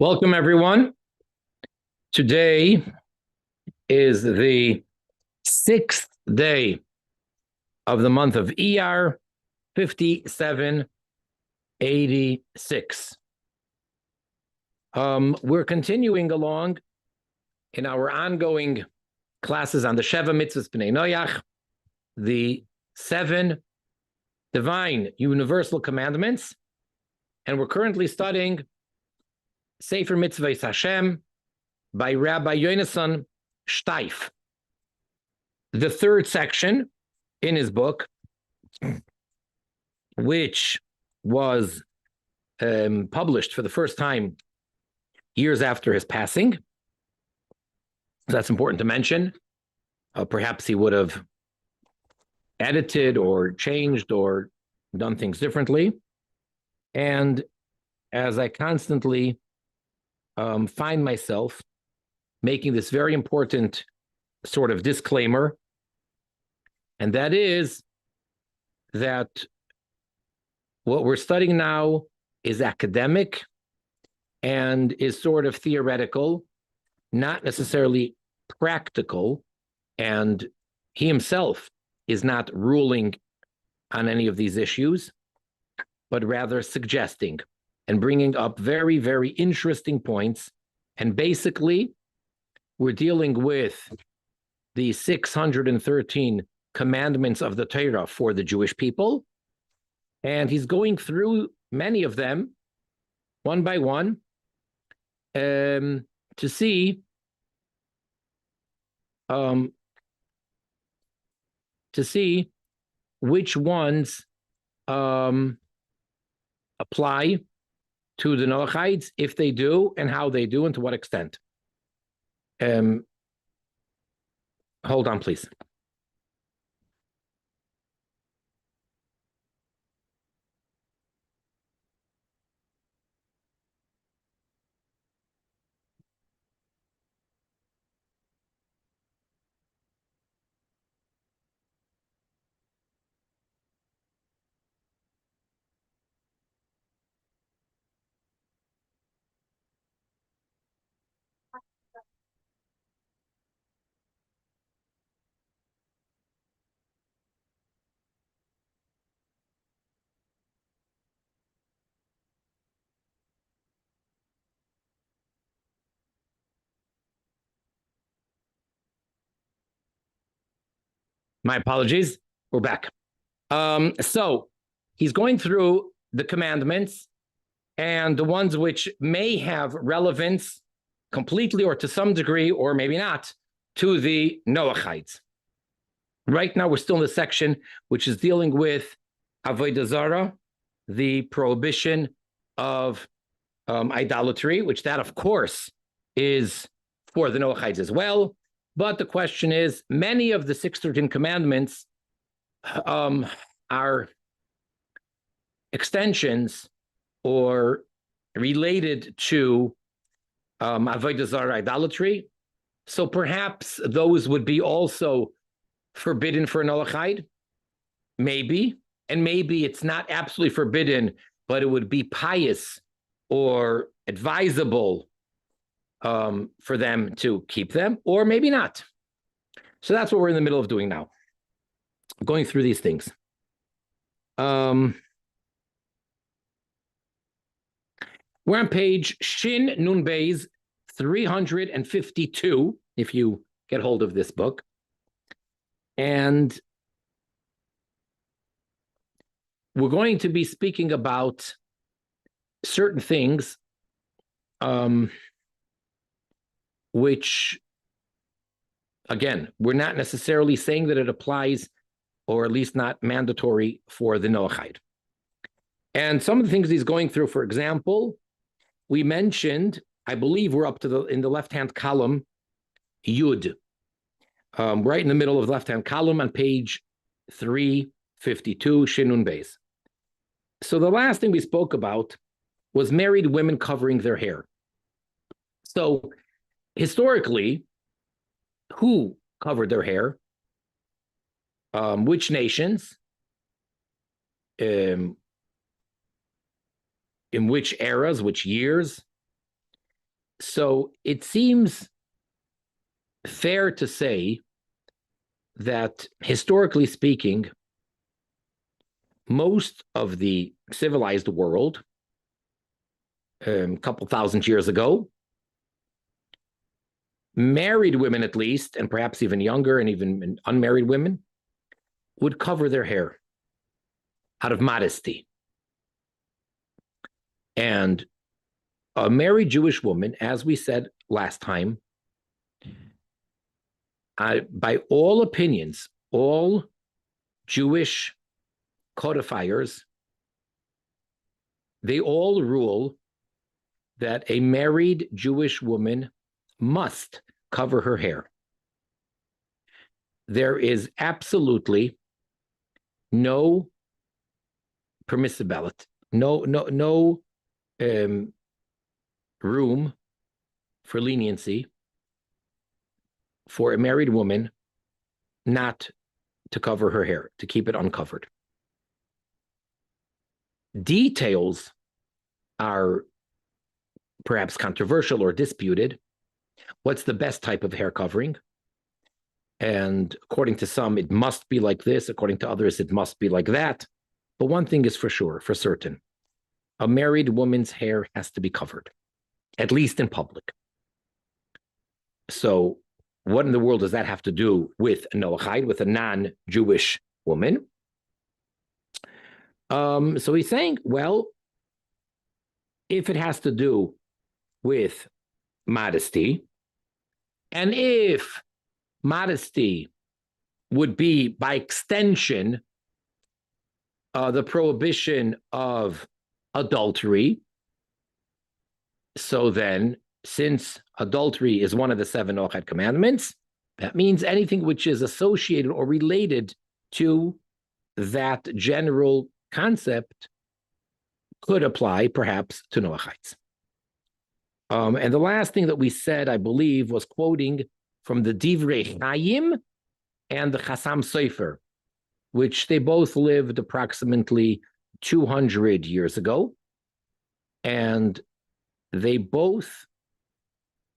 Welcome, everyone. Today is the 6th day of the month of ER 5786. We're continuing along in our ongoing classes on the Sefer Mitzvot Hashem, the 7 divine universal commandments, and we're currently studying Sefer Mitzvot Hashem by Rabbi Yonasan Steif. The third section in his book, which was published for the first time years after his passing. So that's important to mention. Perhaps he would have edited or changed or done things differently. And as I constantly find myself making this very important sort of disclaimer, and that is that what we're studying now is academic and is sort of theoretical, not necessarily practical, and he himself is not ruling on any of these issues, but rather suggesting and bringing up very, very interesting points. And basically, we're dealing with the 613 commandments of the Torah for the Jewish people. And he's going through many of them, one by one, to see which ones apply to the Noahides, if they do, and how they do, and to what extent. Hold on, please. My apologies. We're back. So he's going through the commandments and the ones which may have relevance completely or to some degree, or maybe not, to the Noahides. Right now, we're still in the section which is dealing with Avodah Zarah, the prohibition of idolatry, which that, of course, is for the Noahides as well. But the question is, many of the 613 commandments are extensions or related to Avodah Zarah idolatry. So perhaps those would be also forbidden for a Noahide, maybe. And maybe it's not absolutely forbidden, but it would be pious or advisable for them to keep them, or maybe not. So that's what we're in the middle of doing now, going through these things. We're on page Shin Nun Beis 352, if you get hold of this book. And we're going to be speaking about certain things which, again, we're not necessarily saying that it applies, or at least not mandatory for the Noahide. And some of the things he's going through, for example, we mentioned, I believe we're up to in the left-hand column, Yud, right in the middle of the left-hand column on page 352, Shinun Beis. So the last thing we spoke about was married women covering their hair. So historically, who covered their hair? Which nations? In which eras, which years? So it seems fair to say that, historically speaking, most of the civilized world, a couple thousand years ago, married women at least, and perhaps even younger and even unmarried women, would cover their hair out of modesty. And a married Jewish woman, as we said last time, by all opinions, all Jewish codifiers, they all rule that a married Jewish woman must cover her hair. There is absolutely no permissibility, no room for leniency for a married woman not to cover her hair, to keep it uncovered. Details are perhaps controversial or disputed. What's the best type of hair covering? And according to some, it must be like this. According to others, it must be like that. But one thing is for sure, for certain, a married woman's hair has to be covered, at least in public. So what in the world does that have to do with a Noahide, with a non-Jewish woman? So he's saying, well, if it has to do with modesty, and if modesty would be, by extension, the prohibition of adultery, so then, since adultery is one of the 7 Noahide commandments, that means anything which is associated or related to that general concept could apply perhaps to Noahides. And the last thing that we said, I believe, was quoting from the Divrei Chaim and the Chassam Sofer, which they both lived approximately 200 years ago. And they both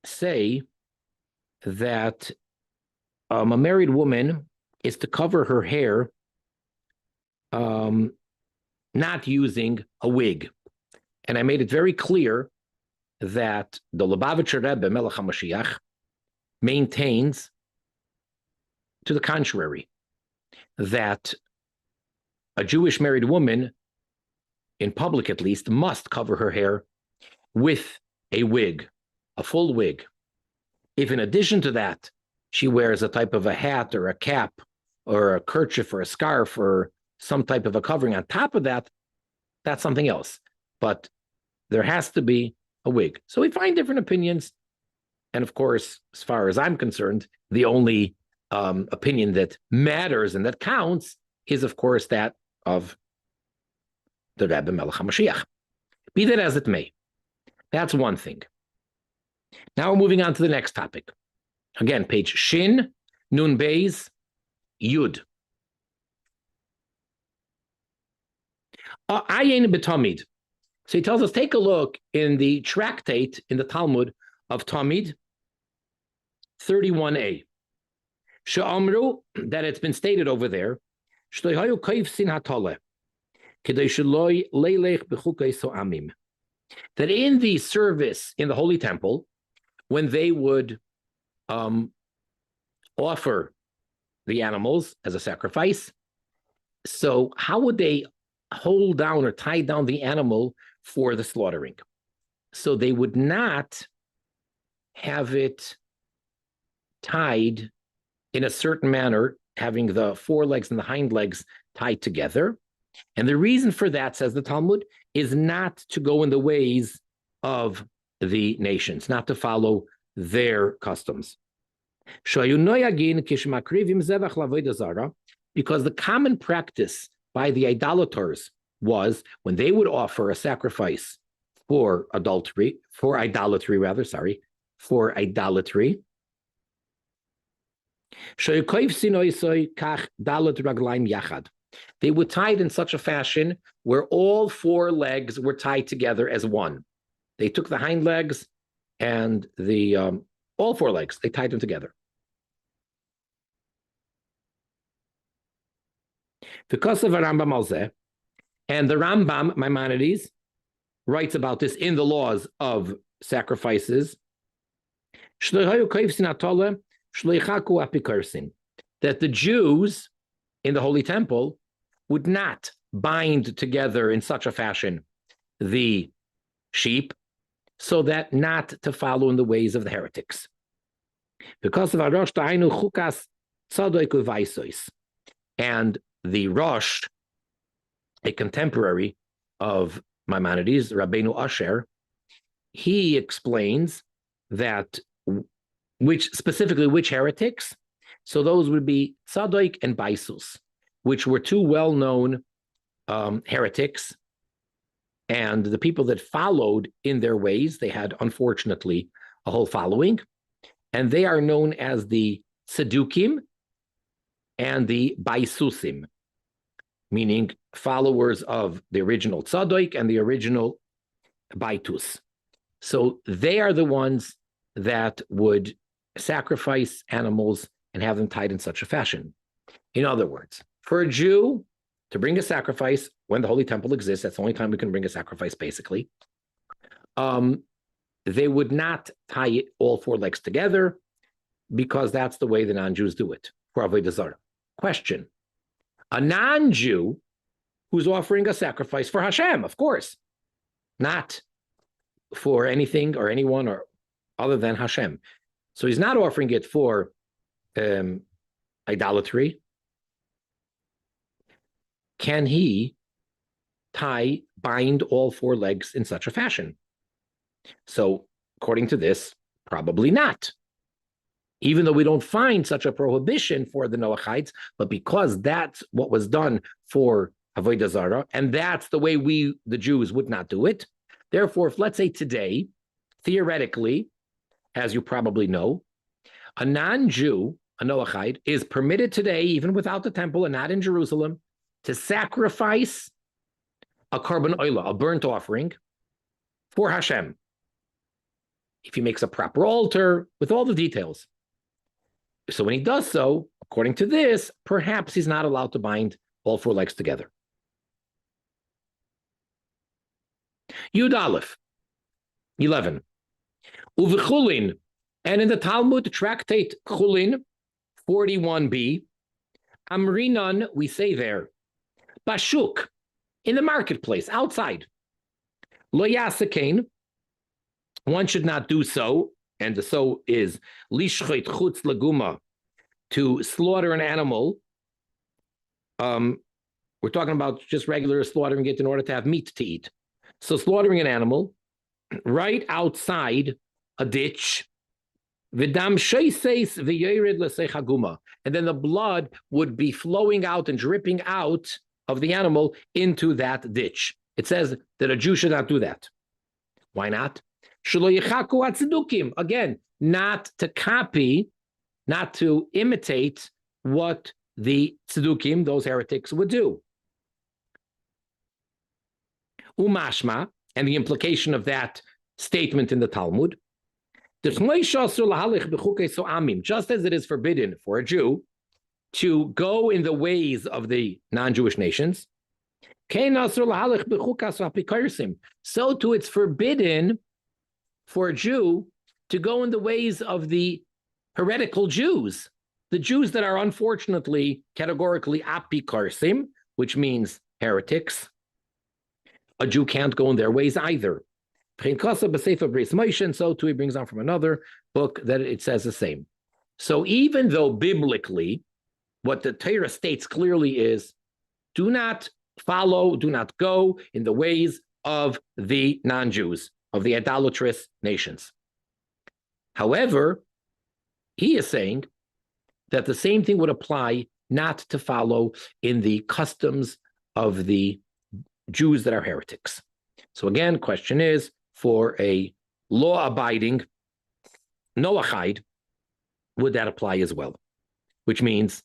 say that a married woman is to cover her hair not using a wig. And I made it very clear that the Lubavitcher Rebbe, Melech HaMashiach, maintains to the contrary, that a Jewish married woman, in public at least, must cover her hair with a wig, a full wig. If in addition to that, she wears a type of a hat or a cap or a kerchief or a scarf or some type of a covering on top of that, that's something else. But there has to be a wig. So we find different opinions. And of course, as far as I'm concerned, the only opinion that matters and that counts is, of course, that of the Rebbe Melech HaMashiach. Be that as it may. That's one thing. Now we're moving on to the next topic. Again, page Shin, Nun Beis, Yud. Ayin B'Tamid. So he tells us, take a look in the tractate in the Talmud of Tamid, 31a. She'amru, that it's been stated over there, that in the service in the Holy Temple, when they would offer the animals as a sacrifice, so how would they hold down or tie down the animal for the slaughtering? So they would not have it tied in a certain manner, having the forelegs and the hind legs tied together. And the reason for that, says the Talmud, is not to go in the ways of the nations, not to follow their customs. Because the common practice by the idolaters was, when they would offer a sacrifice for idolatry, they would tie it in such a fashion where all 4 legs were tied together as one. They took the hind legs and the all four legs, they tied them together. Because of a Rambam Alzeh, and the Rambam, Maimonides, writes about this in the laws of sacrifices, that the Jews in the Holy Temple would not bind together in such a fashion the sheep, so that not to follow in the ways of the heretics. Because of Arosh Ta'ainu Chukas Tzadoik Uvaisois, and the Rosh, a contemporary of Maimonides, Rabbeinu Asher, he explains that which heretics. So those would be Tzadoik and Baisus, which were two well-known heretics, and the people that followed in their ways, they had, unfortunately, a whole following, and they are known as the Tzedukim and the Baisusim, meaning followers of the original Tzadoik and the original Baitus. So they are the ones that would sacrifice animals and have them tied in such a fashion. In other words, for a Jew to bring a sacrifice when the Holy Temple exists, that's the only time we can bring a sacrifice, basically, they would not tie it all four legs together, because that's the way the non-Jews do it for Avodah Zarah. Question: a non-Jew who's offering a sacrifice for Hashem, of course, not for anything or anyone or other than Hashem. So he's not offering it for idolatry. Can he bind all four legs in such a fashion? So according to this, probably not. Even though we don't find such a prohibition for the Noahides, but because that's what was done for Avodah Zarah, and that's the way we, the Jews, would not do it. Therefore, if let's say today, theoretically, as you probably know, a non-Jew, a Noahide, is permitted today, even without the temple and not in Jerusalem, to sacrifice a korban oila, a burnt offering, for Hashem. If he makes a proper altar with all the details. So when he does so, according to this, perhaps he's not allowed to bind all four legs together. Yud Aleph, 11. Uvechulin, and in the Talmud tractate Chulin, 41b, Amrinan, we say there, Bashuk, in the marketplace, outside. Lo yasakein, one should not do so, and the so is lishchot chutz laguma, to slaughter an animal. We're talking about just regular slaughtering it in order to have meat to eat. So slaughtering an animal right outside a ditch, v'dam sheiseis v'yered l'seichaguma, and then the blood would be flowing out and dripping out of the animal into that ditch. It says that a Jew should not do that. Why not? Again, not to copy, not to imitate what the tzedukim, those heretics, would do. Umashma, and the implication of that statement in the Talmud, just as it is forbidden for a Jew to go in the ways of the non-Jewish nations, so too it's forbidden for a Jew to go in the ways of the heretical Jews, the Jews that are unfortunately categorically apikarsim, which means heretics. A Jew can't go in their ways either. And so too he brings on from another book that it says the same. So even though biblically, what the Torah states clearly is, do not follow, do not go in the ways of the non-Jews, of the idolatrous nations. However, he is saying that the same thing would apply not to follow in the customs of the Jews that are heretics. So again, question is, for a law-abiding Noahide, would that apply as well? Which means,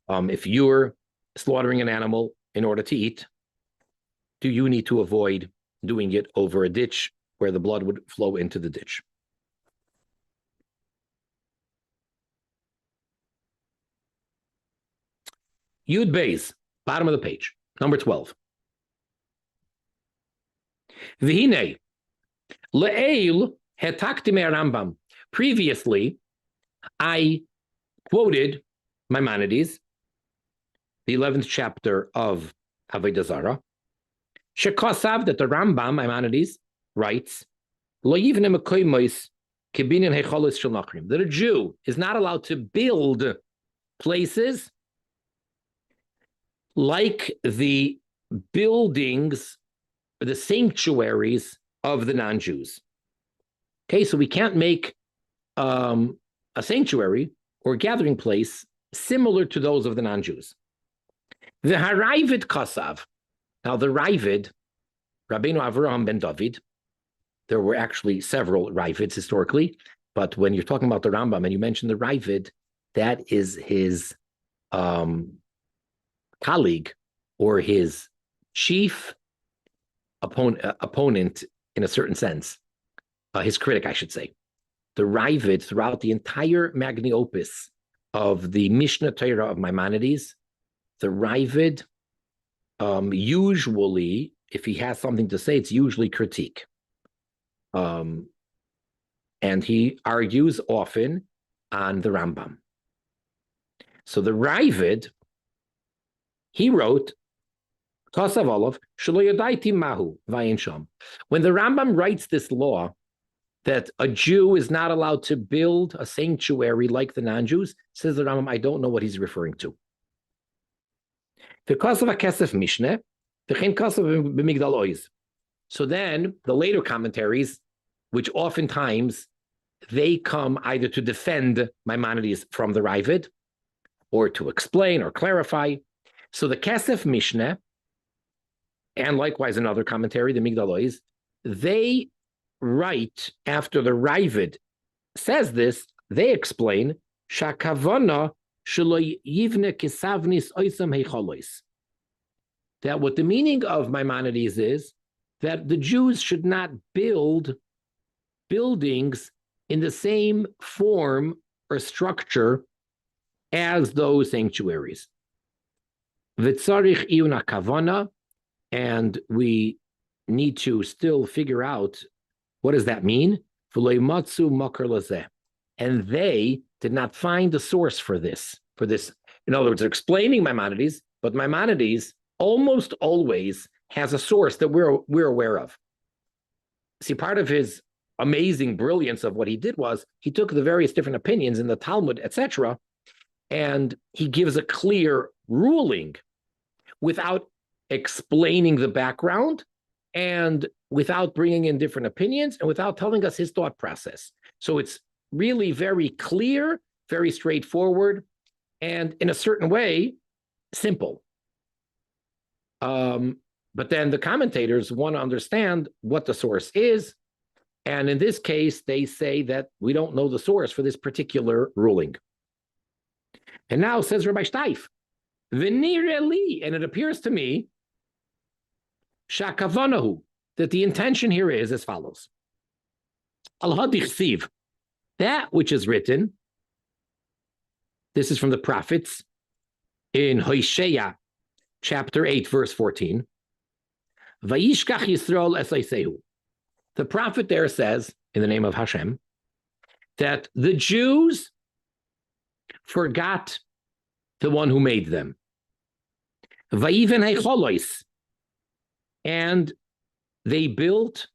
if you're slaughtering an animal in order to eat, do you need to avoid doing it over a ditch where the blood would flow into the ditch? Yud Beis, bottom of the page, number 12. V'hinei, le'eil hetakti me'Rambam. Previously, I quoted Maimonides, the 11th chapter of Avodah Zarah, shekosav, that the Rambam, Maimonides, writes, lo yivne mekoymos kibinyan hecholos shel nachrim, that a Jew is not allowed to build places like the buildings, the sanctuaries of the non-Jews. Okay, so we can't make a sanctuary or gathering place similar to those of the non-Jews. The Haravid Kasav. Now the Ravid, Rabbeinu Avraham ben David, there were actually several Ravids historically, but when you're talking about the Rambam and you mention the Ravid, that is his colleague or his chief opponent in a certain sense, his critic, I should say. The Ravid, throughout the entire Magni Opus of the Mishnah Torah of Maimonides, the Ravid, usually, if he has something to say, it's usually critique. And he argues often on the Rambam. So the Ravid, he wrote, when the Rambam writes this law that a Jew is not allowed to build a sanctuary like the non-Jews, says the Rambam, I don't know what he's referring to. So then the later commentaries, which oftentimes they come either to defend Maimonides from the Ravid or to explain or clarify. So the Kesef Mishneh, and likewise another commentary, the Migdalois, they write after the Ravid says this, they explain, Shakavana shelo yivne kisavnis oisam heicholois. That what the meaning of Maimonides is that the Jews should not build buildings in the same form or structure as those sanctuaries. V'tzarich iyun hakavana, and we need to still figure out what does that mean. V'lo matzu makar lazeh, and they did not find a source for this. In other words, they're explaining Maimonides, but Maimonides almost always has a source that we're aware of. See, part of his amazing brilliance of what he did was he took the various different opinions in the Talmud, etc., and he gives a clear ruling without explaining the background and without bringing in different opinions and without telling us his thought process. So it's really very clear, very straightforward, and in a certain way, simple. But then the commentators want to understand what the source is. And in this case, they say that we don't know the source for this particular ruling. And now says Rabbi Steif, V'nireli, and it appears to me, Shakavanahu, that the intention here is as follows. Al-Hadichsiv, that which is written, this is from the prophets in Hosea, chapter 8, verse 14. Vayishkach Yisrael esaisehu. The prophet there says, in the name of Hashem, that the Jews forgot the one who made them. Vayiven heicholois, and they built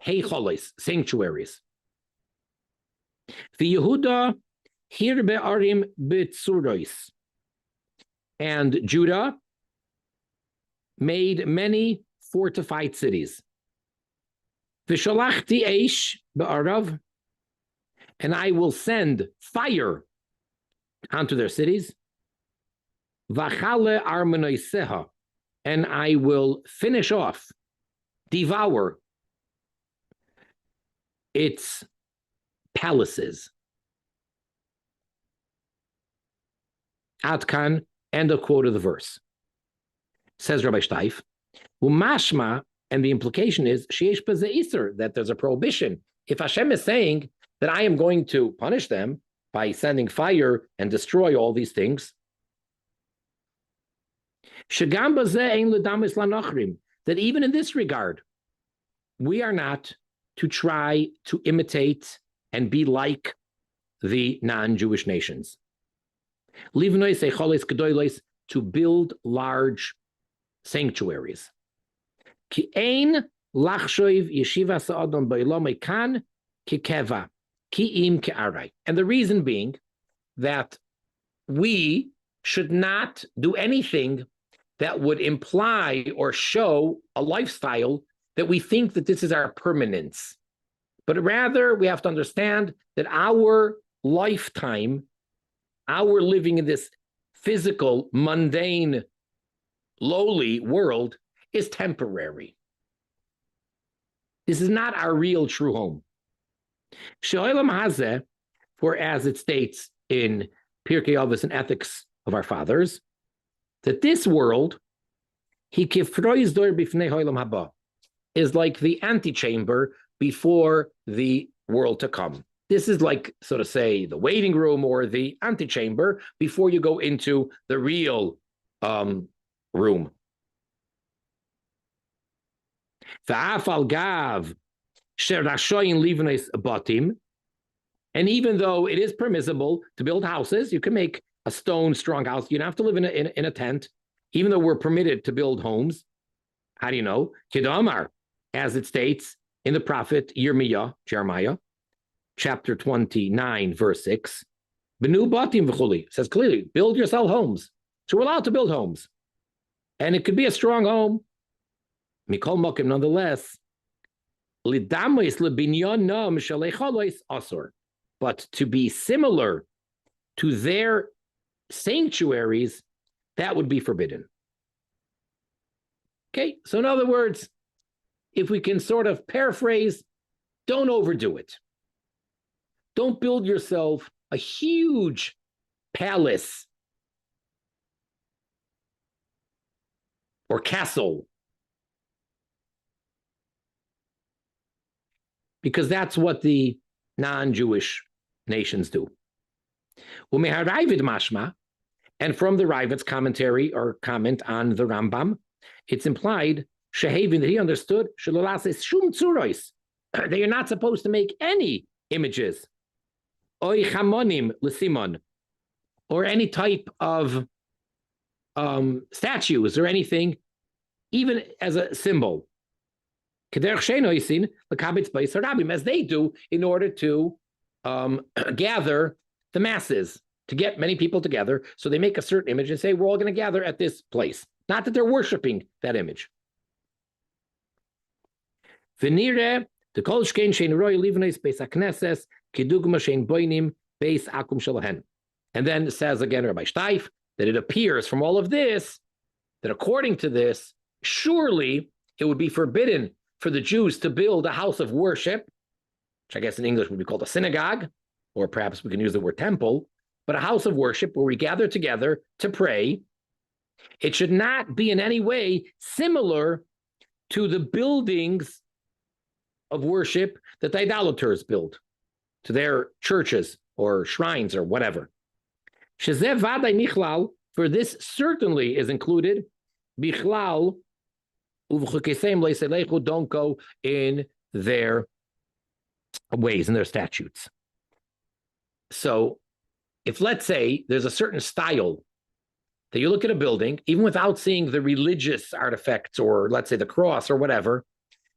heicholois, sanctuaries. V'Yehuda hir be'arim b'tzurois, and Judah made many fortified cities. V'shalachti eish be'arav, and I will send fire onto their cities. V'chale armenoiseha, and I will finish off, devour its palaces. Atkan, end of quote of the verse. Says Rabbi Steif, Umashma, and the implication is sheish b'zeh iser, that there's a prohibition. If Hashem is saying that I am going to punish them by sending fire and destroy all these things, That even in this regard, we are not to try to imitate and be like the non-Jewish nations. To build large sanctuaries. And the reason being that we should not do anything that would imply or show a lifestyle that we think that this is our permanence. But rather, we have to understand that our lifetime, our living in this physical, mundane, lowly world is temporary. This is not our real true home. For as it states in Pirkei Avos and Ethics of Our Fathers, that this world is like the antechamber before the world to come. This is like, so to say, the waiting room or the antechamber before you go into the real room. And even though it is permissible to build houses, you can make a stone strong house. You don't have to live in a tent, even though we're permitted to build homes. How do you know? Kedamar, as it states in the prophet Jeremiah, chapter 29, verse 6. Benu batim v'chuli, says clearly, build yourself homes. So we're allowed to build homes. And it could be a strong home. Mikol mokim, nonetheless. Lidamis lebinyon nom shalecholois asur. But to be similar to their sanctuaries, that would be forbidden. Okay, so in other words, if we can sort of paraphrase, don't overdo it. Don't build yourself a huge palace or castle, because that's what the non-Jewish nations do. And from the Ravid's commentary or comment on the Rambam, it's implied Shehavin that he understood that you're not supposed to make any images, or any type of statues or anything, even as a symbol, as they do in order to gather the masses, to get many people together. So they make a certain image and say, we're all going to gather at this place. Not that they're worshiping that image. And then it says again, Rabbi Steif, that it appears from all of this, that according to this, surely it would be forbidden for the Jews to build a house of worship, which I guess in English would be called a synagogue, or perhaps we can use the word temple, but a house of worship where we gather together to pray. It should not be in any way similar to the buildings of worship that the idolaters build, to their churches or shrines or whatever. For this certainly is included, bichlal don't go in their ways, in their statutes. So if, let's say, there's a certain style that you look at a building, even without seeing the religious artifacts or, let's say, the cross or whatever,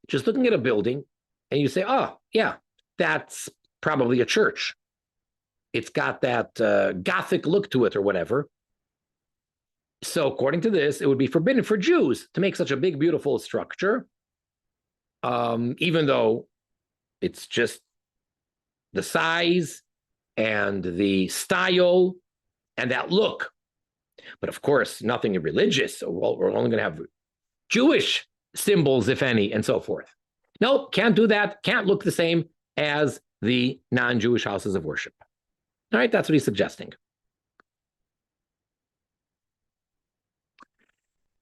just looking at a building, and you say, oh, yeah, that's probably a church. It's got that Gothic look to it or whatever. So according to this, it would be forbidden for Jews to make such a big, beautiful structure, even though it's just the size and the style and that look. But of course, nothing religious. So we're only going to have Jewish symbols, if any, and so forth. Nope, can't do that. Can't look the same as the non-Jewish houses of worship. All right, that's what he's suggesting.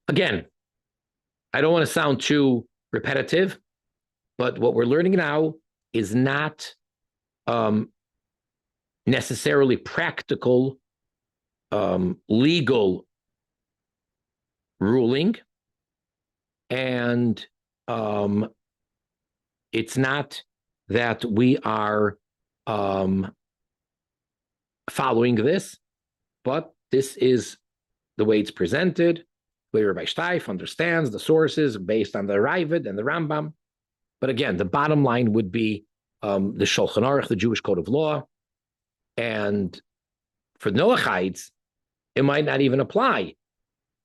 Again, I don't want to sound too repetitive, but what we're learning now is not necessarily practical, legal ruling, and it's not that we are following this, but this is the way it's presented. The way Rabbi Steif understands the sources based on the Ravid and the Rambam. But again, the bottom line would be the Shulchan Aruch, the Jewish Code of Law. And for Noahides, it might not even apply.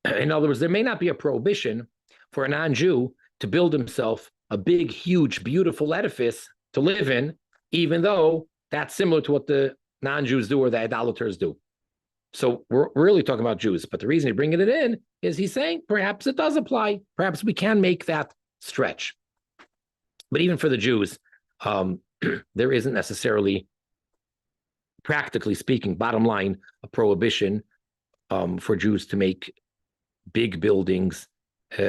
In other words, there may not be a prohibition for a non-Jew to build himself a big, huge, beautiful edifice to live in, even though that's similar to what the non-Jews do or the idolaters do. So we're really talking about Jews. But the reason he's bringing it in is he's saying perhaps it does apply. Perhaps we can make that stretch. But even for the Jews, there isn't necessarily, practically speaking, bottom line, a prohibition for Jews to make big buildings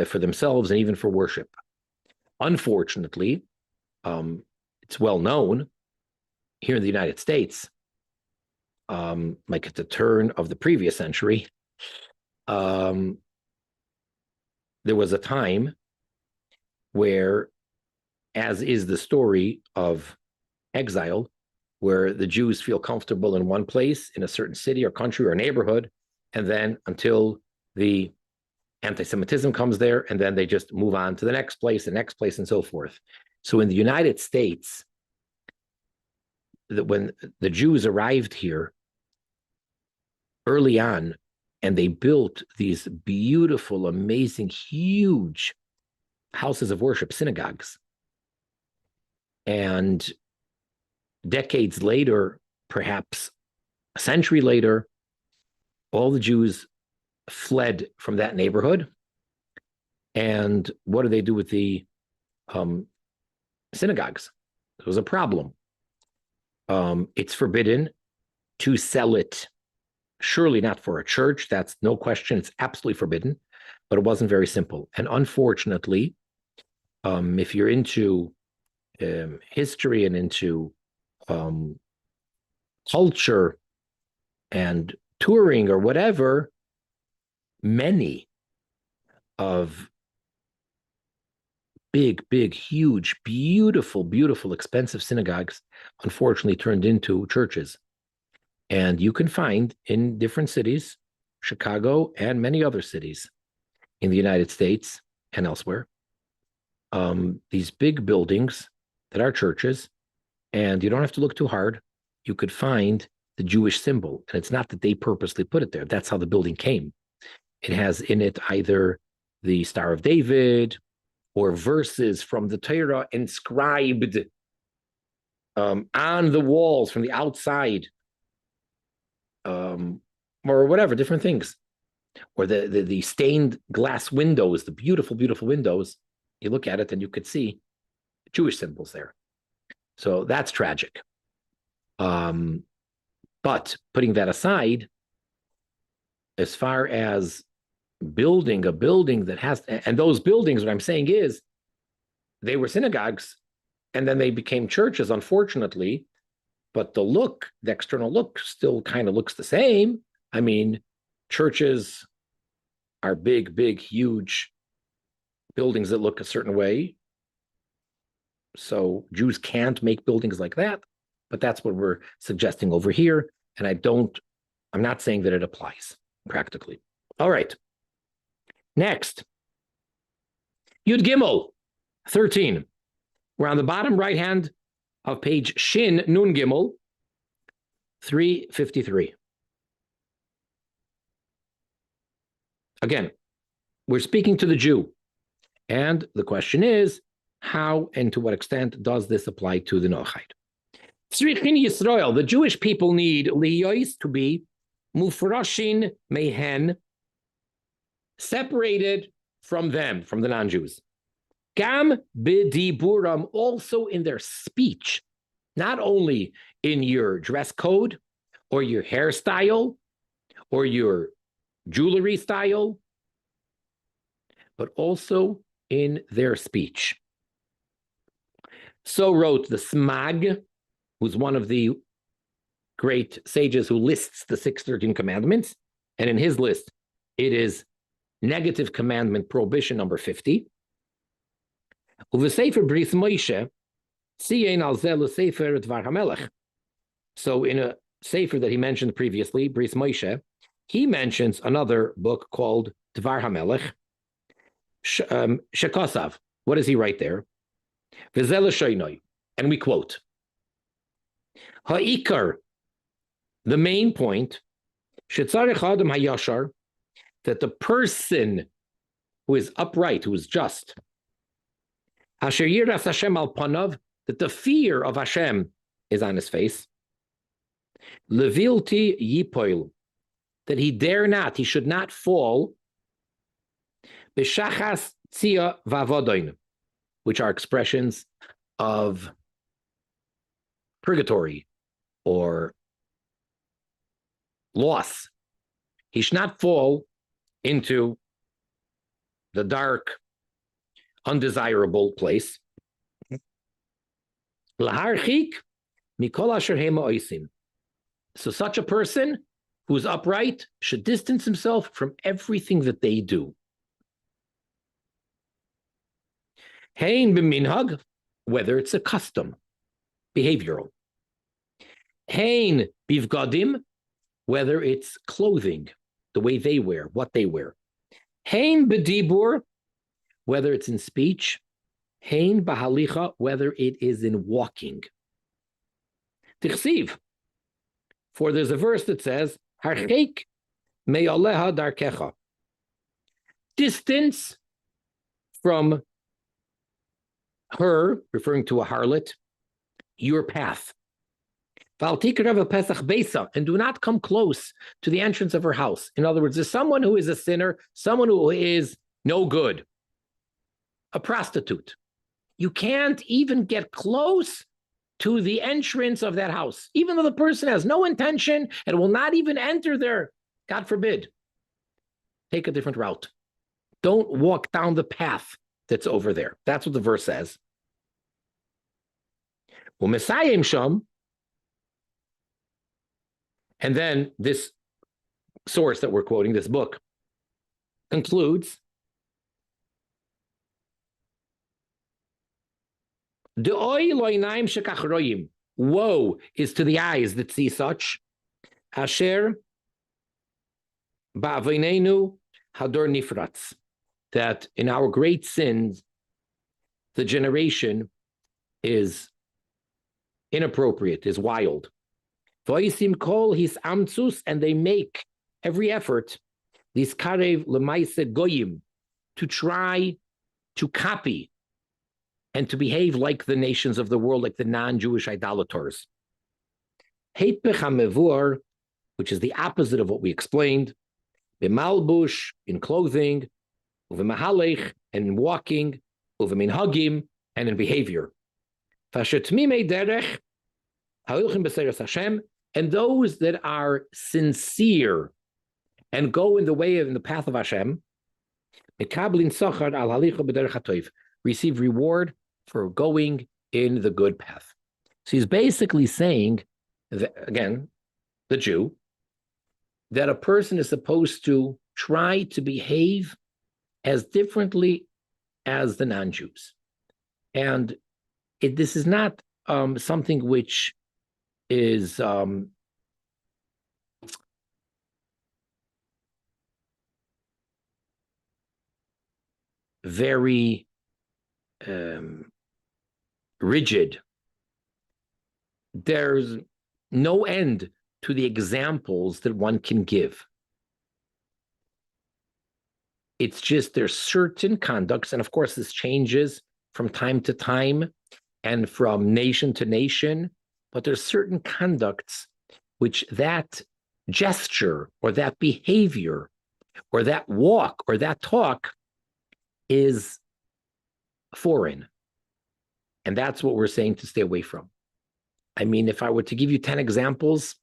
for themselves and even for worship. Unfortunately, it's well known here in the United States, like at the turn of the previous century, there was a time where, as is the story of exile, where the Jews feel comfortable in one place, in a certain city or country or neighborhood, and then until the anti-Semitism comes there, and then they just move on to the next place, and so forth. So in the United States, when the Jews arrived here early on, and they built these beautiful, amazing, huge houses of worship, synagogues. And decades later, perhaps a century later, all the Jews fled from that neighborhood. And what do they do with the synagogues? It was a problem. It's forbidden to sell it. Surely not for a church. That's no question. It's absolutely forbidden. But it wasn't very simple. And unfortunately, if you're into history and into culture and touring or whatever, many of big, huge, beautiful, expensive synagogues unfortunately turned into churches. And you can find in different cities, Chicago and many other cities in the United States and elsewhere, these big buildings that are churches, and you don't have to look too hard. You could find the Jewish symbol, and it's not that they purposely put it there. That's how the building came. It has in it either the Star of David or verses from the Torah inscribed on the walls from the outside, or whatever, different things. Or the stained glass windows, the beautiful windows. You look at it and you could see Jewish symbols there. So that's tragic. But putting that aside, as far as building a building that has, and those buildings, what I'm saying is, they were synagogues and then they became churches, unfortunately, but the external look still kind of looks the same. I mean, churches are big, huge buildings that look a certain way. So Jews can't make buildings like that, but that's what we're suggesting over here. And I'm not saying that it applies practically. All right. Next, Yud Gimel 13. We're on the bottom right hand of page Shin Nun Gimel 353. Again, we're speaking to the Jew. And the question is, how and to what extent does this apply to the Noahide? Tzrichin Yisrael, the Jewish people need liyos, to be mufrashin mehen, separated from them, from the non-Jews. Gam b'diburam, also in their speech, not only in your dress code or your hairstyle or your jewelry style, but also in their speech. So wrote the Smag, who's one of the great sages who lists the 613 commandments. And in his list, it is negative commandment, prohibition number 50. Uvesefer Bris Moshe, Tziyin al Zeh Sefer Dvar HaMelech. So in a sefer that he mentioned previously, Bris Moshe, he mentions another book called Dvar HaMelech, Shekosav. What does he write there? V'zel shoynoi, and we quote, Ha'ikar, the main point, shetzarech adam hayashar, that the person who is upright, who is just, asher yiras Hashem al panav, that the fear of Hashem is on his face, levilti yipoil, that he dare not, he should not fall, b'shachas tzia vavodoin, which are expressions of purgatory or loss. He should not fall into the dark, undesirable place. Laharchik mikol asher hema oisim. So such a person who's upright should distance himself from everything that they do. Hein b'minhag, whether it's a custom, behavioral. Hein bivgadim, whether it's clothing, the way they wear, what they wear. Hein b'dibur, whether it's in speech. Hein b'halicha, whether it is in walking. Tichsiv, for there's a verse that says, Harcheik me'aleha darkecha. Distance from her, referring to a harlot, your path. And do not come close to the entrance of her house. In other words, there's someone who is a sinner, someone who is no good, a prostitute. You can't even get close to the entrance of that house, even though the person has no intention and will not even enter there. God forbid. Take a different route. Don't walk down the path that's over there. That's what the verse says. And then this source that we're quoting, this book, concludes, woe is to the eyes that see such, asher ba'avinenu hador nifratz, that in our great sins, the generation is inappropriate, is wild. Voisim kol his amtsus, and they make every effort, this karev lemaise goyim, to try to copy and to behave like the nations of the world, like the non-Jewish idolaters. Heipech hamevur, which is the opposite of what we explained, b'malbush, in clothing, uv'mahalech, and in walking, uv'minhagim, and in behavior. Fashetmimei derech, ha'ilchim b'seiras Hashem, and those that are sincere and go in the way of in the path of Hashem, mekablin sachar al halicha b'derech hatoiv, receive reward for going in the good path. So he's basically saying, that, again, the Jew, that a person is supposed to try to behave as differently as the non-Jews. And this is not something which is very rigid. There's no end to the examples that one can give. It's just there's certain conducts, and of course this changes from time to time and from nation to nation, but there's certain conducts which that gesture or that behavior or that walk or that talk is foreign. And that's what we're saying to stay away from. I mean, if I were to give you 10 examples,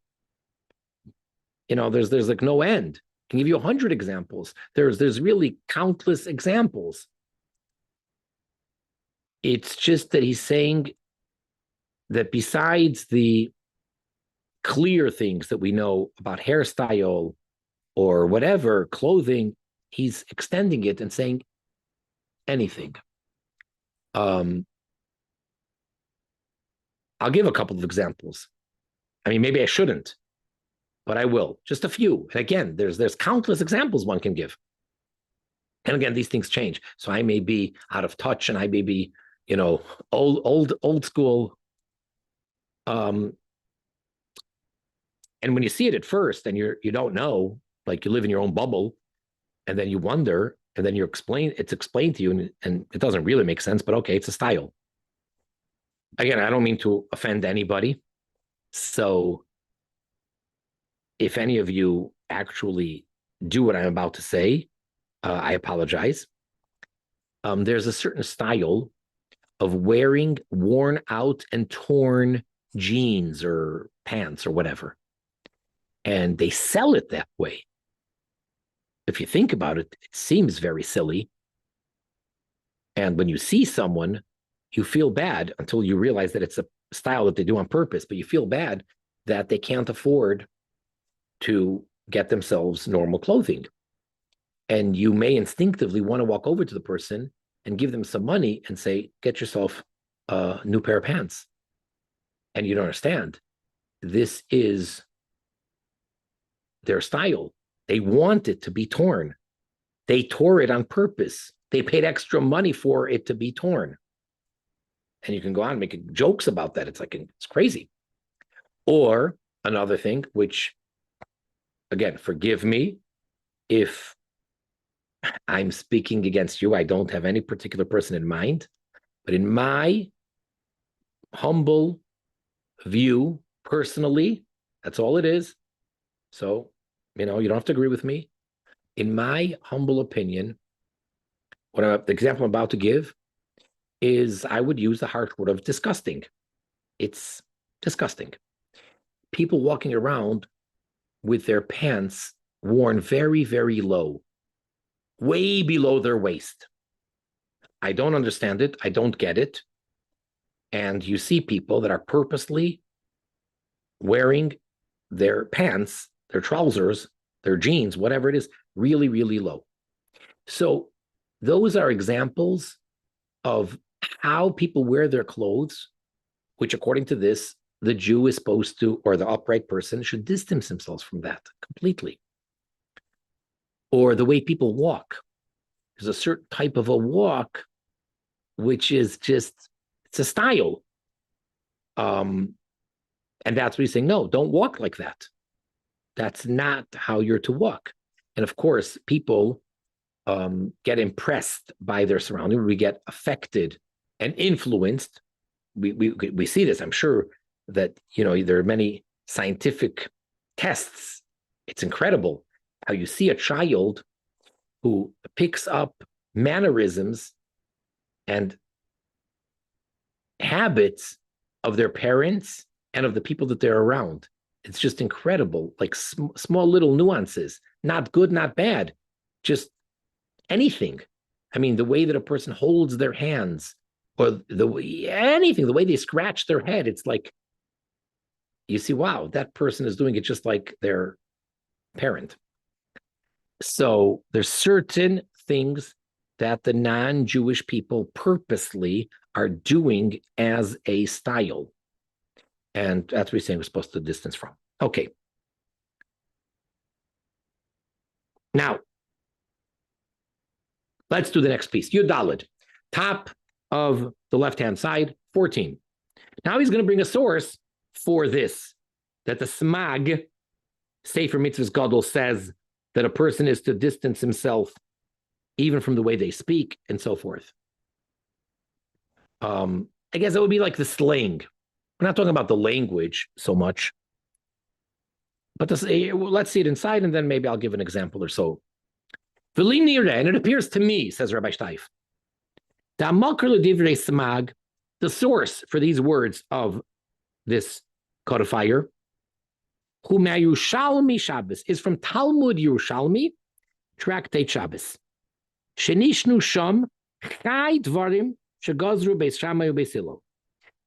there's like no end. I can give you 100 examples. There's really countless examples. It's just that he's saying that besides the clear things that we know about hairstyle or whatever, clothing, He's extending it and saying anything. I'll give a couple of examples. I mean, maybe I shouldn't, but I will. Just a few. And again, there's countless examples one can give. And again, these things change. So I may be out of touch, and I may be, old school. And when you see it at first, and you don't know, like you live in your own bubble, and then you wonder, and then it's explained to you, and it doesn't really make sense, but okay, it's a style. Again, I don't mean to offend anybody. So if any of you actually do what I'm about to say, I apologize. There's a certain style of wearing worn out and torn jeans or pants or whatever. And they sell it that way. If you think about it, it seems very silly. And when you see someone, you feel bad until you realize that it's a style that they do on purpose, but you feel bad that they can't afford to get themselves normal clothing. And you may instinctively want to walk over to the person and give them some money and say, get yourself a new pair of pants. And you don't understand. This is their style. They want it to be torn. They tore it on purpose. They paid extra money for it to be torn. And you can go on making jokes about that. It's crazy. Or another thing, which, again, forgive me if I'm speaking against you. I don't have any particular person in mind. But in my humble view, personally, that's all it is. So, you don't have to agree with me. In my humble opinion, the example I'm about to give is I would use the harsh word of disgusting. It's disgusting. People walking around with their pants worn very, very low, way below their waist. I don't understand it. I don't get it. And you see people that are purposely wearing their pants, their trousers, their jeans, whatever it is, really, really low. So those are examples of how people wear their clothes, which according to this, the Jew is supposed to, or the upright person should distance themselves from that completely. Or the way people walk. There's a certain type of a walk, which is just, it's a style. And that's what he's saying, no, don't walk like that. That's not how you're to walk. And of course, people get impressed by their surroundings. We get affected and influenced. We see this. I'm sure that, there are many scientific tests. It's incredible how you see a child who picks up mannerisms and habits of their parents and of the people that they're around. It's just incredible, like small little nuances, not good, not bad, just anything. I mean, the way that a person holds their hands, or the way they scratch their head, it's like, you see, wow, that person is doing it just like their parent. So there's certain things that the non-Jewish people purposely are doing as a style. And that's what he's saying we're supposed to distance from. Okay. Now, let's do the next piece. Yudalid, top of the left-hand side, 14. Now he's going to bring a source for this, that the Smag, Sefer Mitzvot Gadol, says that a person is to distance himself even from the way they speak and so forth. I guess that would be like the slang. We're not talking about the language so much, but let's see it inside, and then maybe I'll give an example or so. And it appears to me, says Rabbi Steif, the source for these words of this codifier, who Yerushalmi Shabbos, is from Talmud Yerushalmi, Tractate Shabbos. Shenishnu Sham Chai Dvarim Shagazru Beis Shammai Ubeis Hillel.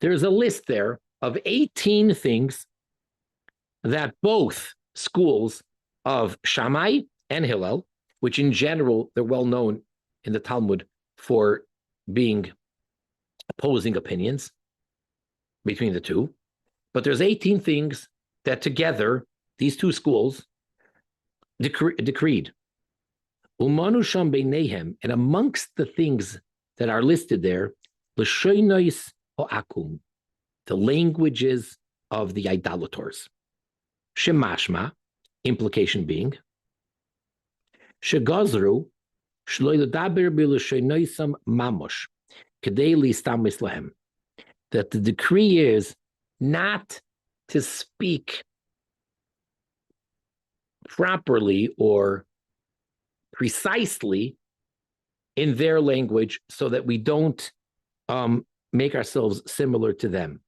There's a list there of 18 things that both schools of Shammai and Hillel, which in general, they're well known in the Talmud for being opposing opinions between the two. But there's 18 things that together, these two schools decreed. Umanu sham beinehem, and amongst the things that are listed there, l'shoinois ho'akum, the languages of the idolaters. Shemashma, implication being, shegazru shloy ledaber b'l'shoinoisam mamosh, kedei listam mislahem, that the decree is not to speak properly or precisely in their language so that we don't make ourselves similar to them.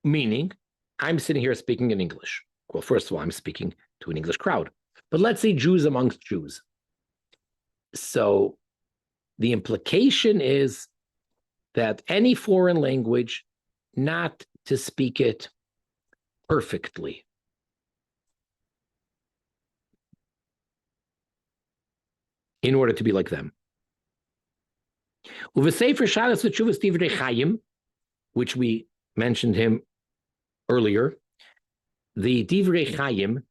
Meaning, I'm sitting here speaking in English. Well, first of all, I'm speaking to an English crowd. But let's say Jews amongst Jews. So the implication is that any foreign language, not to speak it perfectly. In order to be like them. Which we mentioned him earlier, the Divrei Chaim,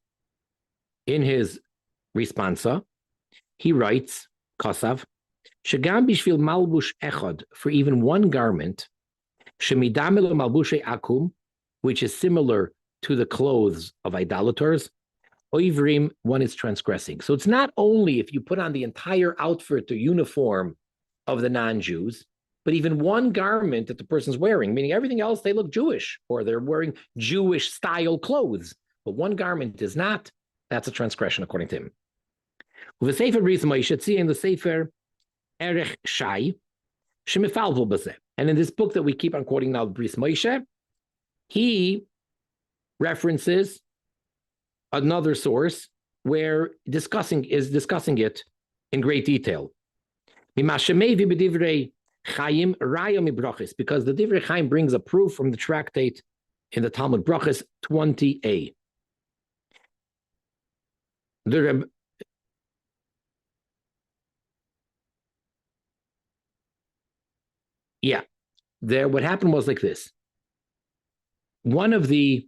in his responsa, he writes, Kosav, Shagam bishvil malbush echad, for even one garment, shemidamel malbushe akum, which is similar to the clothes of idolaters, oivrim, one is transgressing. So it's not only if you put on the entire outfit or uniform of the non-Jews, but even one garment that the person's wearing, meaning everything else, they look Jewish, or they're wearing Jewish style clothes, but one garment is not, that's a transgression according to him. With the Sefer reason why you should see in the Sefer Erech Shai, Shemifalvul Bazeh. And in this book that we keep on quoting now, Bris Moshe, he references another source where discussing it in great detail. Because the Divrei Chaim brings a proof from the tractate in the Talmud Brachos 20a. What happened was like this. One of the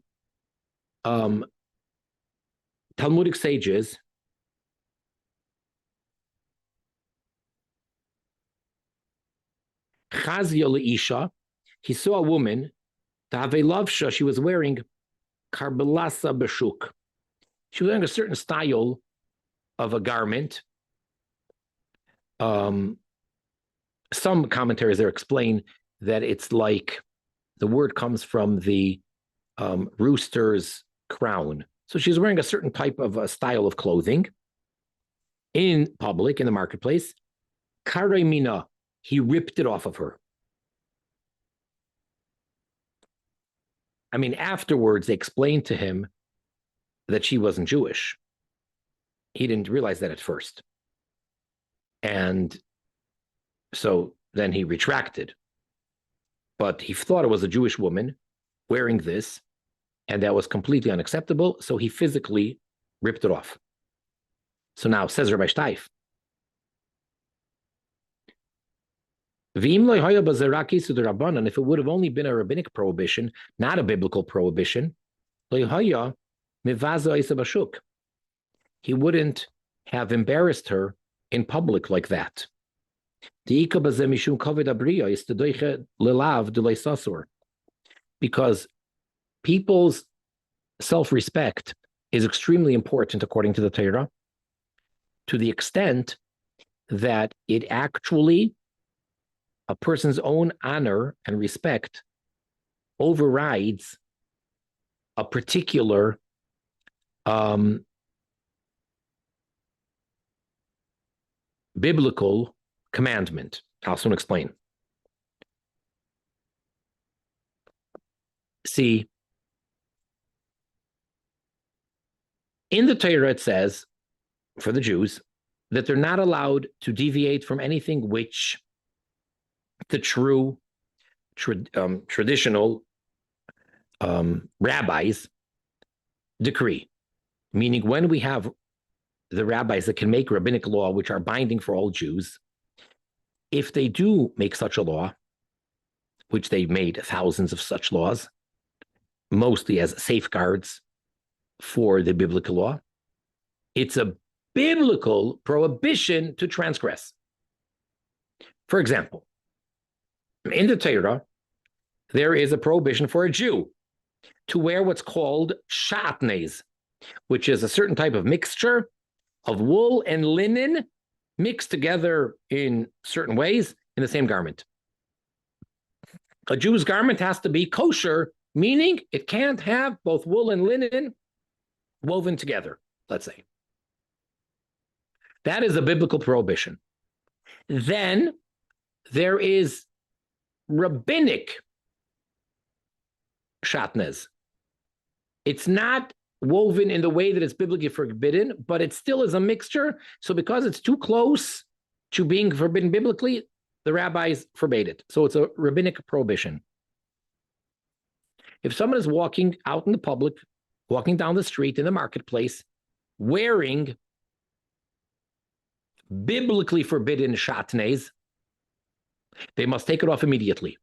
Talmudic sages Chazia leisha, he saw a woman, Tavelavsha, she was wearing karbelasa b'shuk. She was wearing a certain style of a garment. Some commentaries there explain that it's like the word comes from the rooster's crown. So she's wearing a certain type of a style of clothing in public, in the marketplace. Karei mina, he ripped it off of her. I mean, afterwards, they explained to him that she wasn't Jewish. He didn't realize that at first. And so then he retracted. But he thought it was a Jewish woman wearing this, and that was completely unacceptable, so he physically ripped it off. So now, says Rabbi Steif, and if it would have only been a rabbinic prohibition, not a biblical prohibition, he wouldn't have embarrassed her in public like that. Because people's self-respect is extremely important according to the Torah, to the extent that it actually, a person's own honor and respect overrides a particular biblical commandment. I'll soon explain. See, in the Torah it says, for the Jews, that they're not allowed to deviate from anything which the true traditional rabbis decree. meaning when we have the rabbis that can make rabbinic law, which are binding for all Jews, if they do make such a law, which they made thousands of such laws, mostly as safeguards for the biblical law, it's a biblical prohibition to transgress. For example, in the Torah, there is a prohibition for a Jew to wear what's called shatnez, which is a certain type of mixture of wool and linen mixed together in certain ways in the same garment. A Jew's garment has to be kosher, meaning it can't have both wool and linen woven together, let's say. That is a biblical prohibition. Then there is rabbinic shatnez. It's not woven in the way that it's biblically forbidden, but it still is a mixture. So because it's too close to being forbidden biblically, the rabbis forbade it. So it's a rabbinic prohibition. If someone is walking out in the public, walking down the street in the marketplace, wearing biblically forbidden shatnez, they must take it off immediately.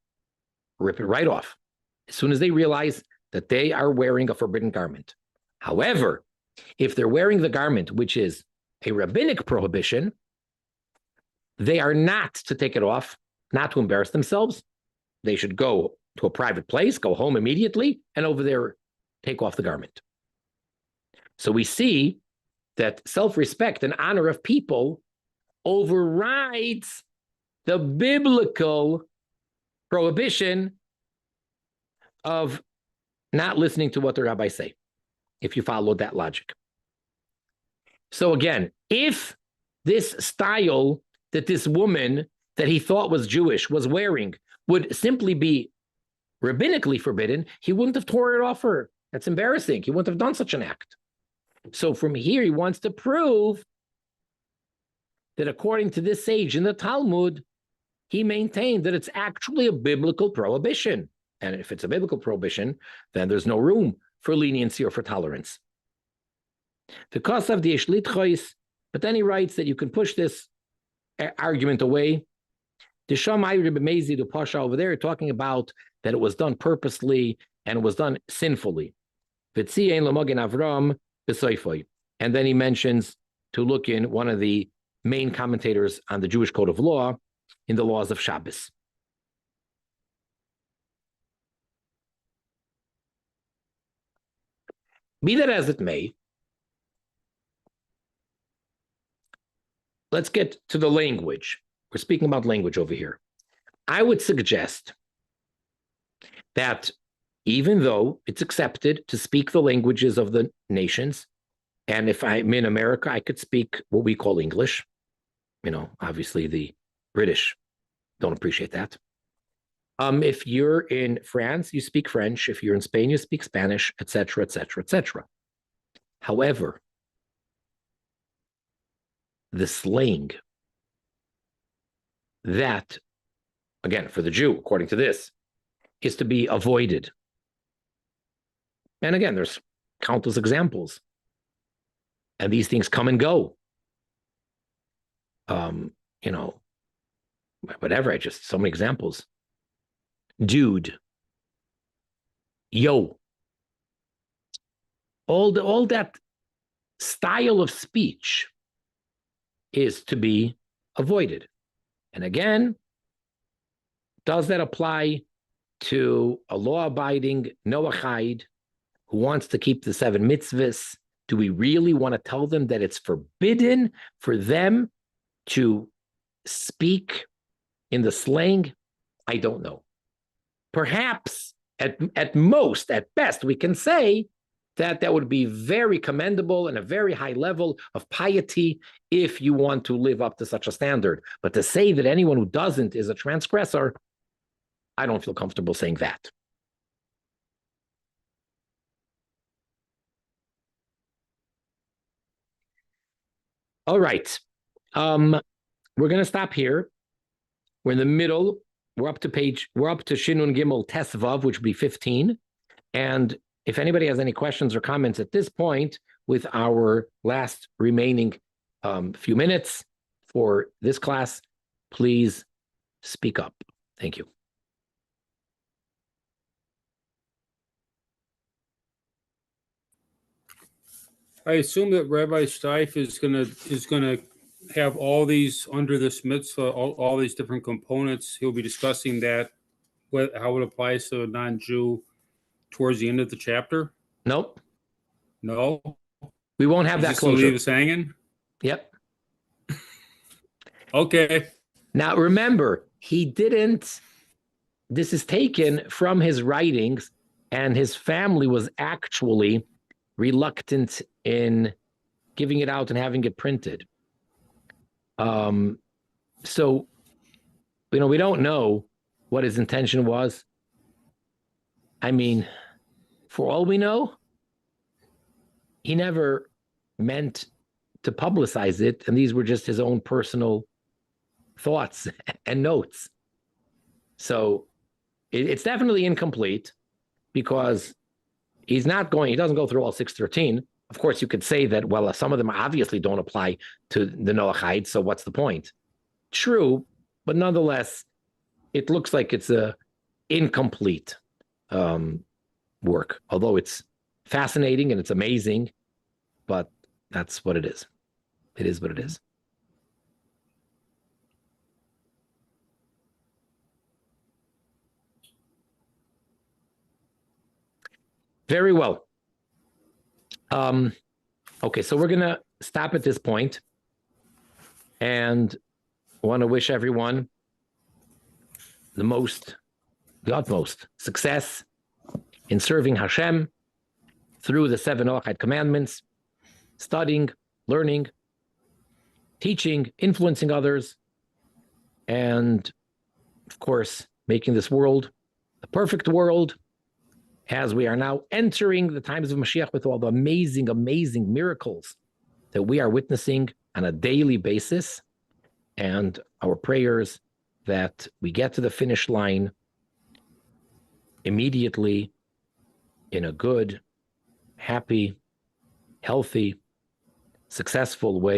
Rip it right off as soon as they realize that they are wearing a forbidden garment. However, if they're wearing the garment, which is a rabbinic prohibition, they are not to take it off, not to embarrass themselves. They should go to a private place, go home immediately, and over there, take off the garment. So we see that self-respect and honor of people overrides the biblical prohibition of not listening to what the rabbis say, if you follow that logic. So again, if this style that this woman that he thought was Jewish was wearing would simply be rabbinically forbidden, he wouldn't have tore it off her. That's embarrassing. He wouldn't have done such an act. So from here, he wants to prove that according to this sage in the Talmud, he maintained that it's actually a biblical prohibition. And if it's a biblical prohibition, then there's no room for leniency or for tolerance. Because of the Ishlitchois, but then he writes that you can push this argument away. The Shammai Rebbe Mezi, the Pasha over there, talking about that it was done purposely and it was done sinfully. And then he mentions to look in one of the main commentators on the Jewish Code of Law in the laws of Shabbos. Be that as it may, let's get to the language. We're speaking about language over here. I would suggest that even though it's accepted to speak the languages of the nations, and if I'm in America, I could speak what we call English. You know, obviously the British don't appreciate that. If you're in France, you speak French. If you're in Spain, you speak Spanish, etc., etc., etc. However, the slang that, again, for the Jew, according to this, is to be avoided. And again, there's countless examples. And these things come and go. You know, whatever, so many examples. Dude. Yo. All that style of speech is to be avoided. And again, does that apply to a law-abiding Noahide who wants to keep the 7 mitzvahs? Do we really want to tell them that it's forbidden for them to speak in the slang? I don't know. Perhaps at most, at best, we can say that that would be very commendable and a very high level of piety if you want to live up to such a standard. But to say that anyone who doesn't is a transgressor, I don't feel comfortable saying that. All right. We're going to stop here. We're in the middle. We're up to Shinun Gimel Tesvav, which would be 15. And if anybody has any questions or comments at this point, with our last remaining few minutes for this class, please speak up. Thank you. I assume that Rabbi Steif is gonna have all these under this mitzvah, all these different components. He'll be discussing that, how it applies to a non-Jew towards the end of the chapter. Nope. No, We won't have that just leave closure. us hanging. Yep. Okay. Now remember, he didn't. This is taken from his writings, and his family was actually reluctant in giving it out and having it printed. So, we don't know what his intention was. I mean, for all we know, he never meant to publicize it, and these were just his own personal thoughts and notes. So it's definitely incomplete because he doesn't go through all 613. Of course, you could say that, well, some of them obviously don't apply to the Noahide, so what's the point? True, but nonetheless, it looks like it's a incomplete work, although it's fascinating and it's amazing, but that's what it is. It is what it is. Very well. Okay, so we're going to stop at this point and want to wish everyone the utmost success in serving Hashem through the 7 Noahide commandments, studying, learning, teaching, influencing others, and of course, making this world a perfect world as we are now entering the times of Mashiach with all the amazing, amazing miracles that we are witnessing on a daily basis, and our prayers that we get to the finish line immediately in a good, happy, healthy, successful way.